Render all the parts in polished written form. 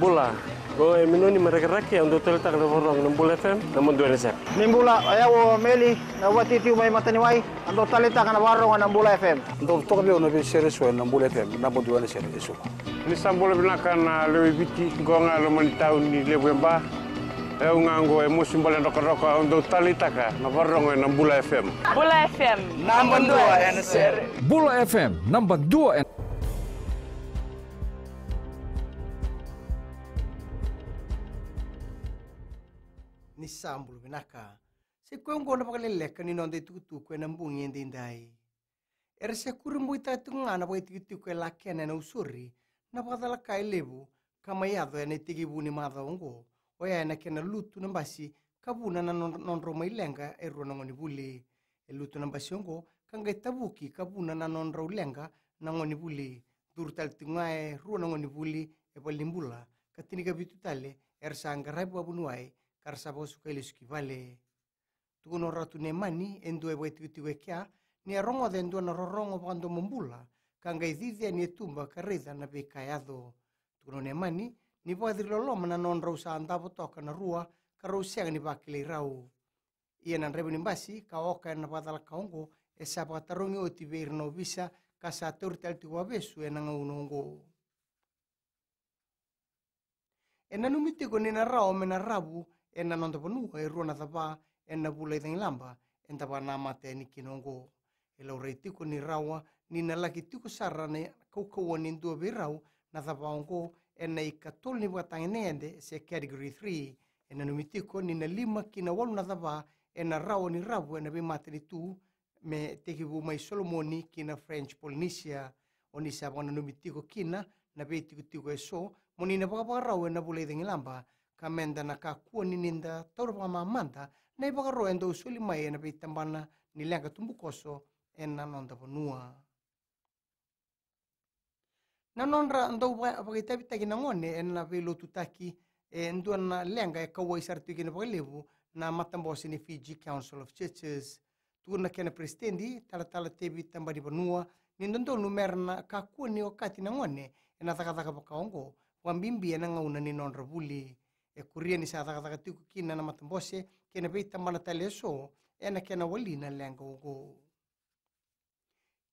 Bula. Go minuni mereka-raki untuk terletak di warung Nambula FM, namun dua nesek. Nimbula ayaw meli na watiti may mataniway ando talita kana warung Nambula FM. Ando to kami ono series wa Nambula FM, namun dua nesek isu. Ni sambula binakan lewi biti gonga lo tahun ni lewemba. Ngango emosi mbale roko untuk talita ka na warung Nambula FM. Bula FM, namun dua nesek. Bula FM, namun dua. Ni sambul binaka se kwengo na pakalele kanino de tutu kwe na mbungi ndindai se kurumbu ita tungana boy titu kwe la kene na usuri na pakala kai lebu kama yado ene tigibu ni madha ongo oya na kena lutu na basi kabuna na nonro mailenga na ngoni buli lutu na basi ongo kanga tabuki kabuna na nonro lenga na ngoni buli durtal tungae na ngoni buli balimbula katini kabitu tale sanga raibu abunuai karsabo sukeli skivale tuno ratu ne mani endo wetu kya ni rongo de endo na rongo bando mumbula kanga idhidhe ni tumba kareza na bekayado tuno ne mani ni podir loloma na non rosa andavo toka na rua karusia ni bakile rau ia na rebu ni basi ka oka na badala kaongo e sapa tarongi o tiver no visa kasa tortel tu wabesu e na unongo ena numiti ko ni na rao me na rabu ena non taponu e ruana tapa ena bula i lamba en tapa na mate ni kinongo e lo reitiko ni rawa ni na laki tiko sarane kau ni ndo birau na tapa ongo ena i katol ni watang nende se category 3 ena numitiko ni na lima kina walu na tapa ena rawa ni rabu ena be mate ni tu me tekibu mai Solomoni kina French Polynesia oni sa bona numitiko kina na be tiko eso moni na baka rawa ena bula i lamba kamenda na kakua ni ninda tauro pa mamanta na ibaka roa endo usuli mai na pitambana ni lenga tumbukoso ena nonda ponua. Na nonra ndo pakitabi taki na ngone ena velo tutaki endo na lenga kawa isartu kina pakalevu na matambosi ni Fiji Council of Churches. Tuna kena presidendi tala tebi tambani ponua ni ndo numerna kakua ni wakati na ngone ena takataka pakaongo wambimbi ena ngauna ni nonra buli. E kuria ni sa taka tiku kina na matambose kena beita mana taleso ena kena walina lenga ugo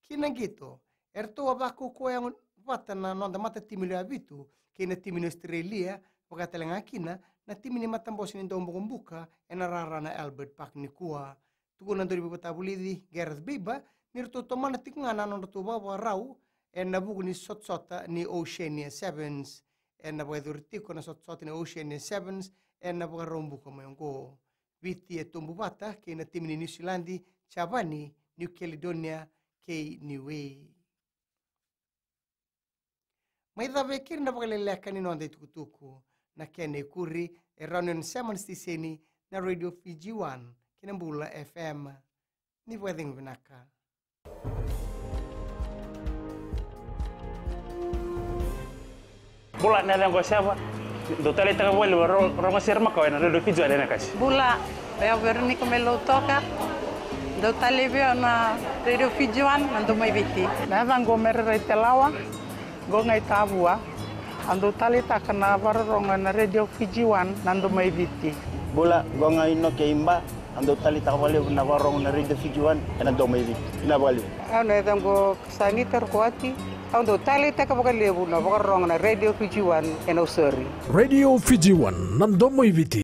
kina gitu erto abako ko yang wata na nonda mata timilo abitu kena timino Australia wakatalenga kina na timini matambose ni dombo kumbuka ena rarana Albert Park ni kuwa tuku na dori bibata bulidi Gareth Biba nirto tomana tikungana nonda tu baba rau ena buku ni sotsota ni Oceania Sevens ena bwedurtiko na sotsot ni Oceania Sevens ena bwarombu ko mayongo viti etumbu bata ke na timini New Zealand Chavani New Caledonia ke Niue maitha vekir na bwagaleleka ni nonde tukutuku na kene kuri Ronion Sevens tiseni na Radio Fiji 1 Kinambula FM ni bweding vinaka Bula na lang ko siya do talita ka wala rongo sirma ko na do Fiji na kasi. Bula ya Veronica Melo toka do talibio na Radio Fiji 1 ando mai viti. Na vango merre telawa go ngai tabua ando talita kana rongo na Radio Fiji 1 nando mai viti. Bula go ngai no keimba ando talita wale na warung na Radio Fiji 1 ena do mai viti. Na wale. Ano dango saniter kuati ando talita ka bakalebu na rongo na Radio Fiji 1 ena usuri. Radio Fiji 1 nando mai viti.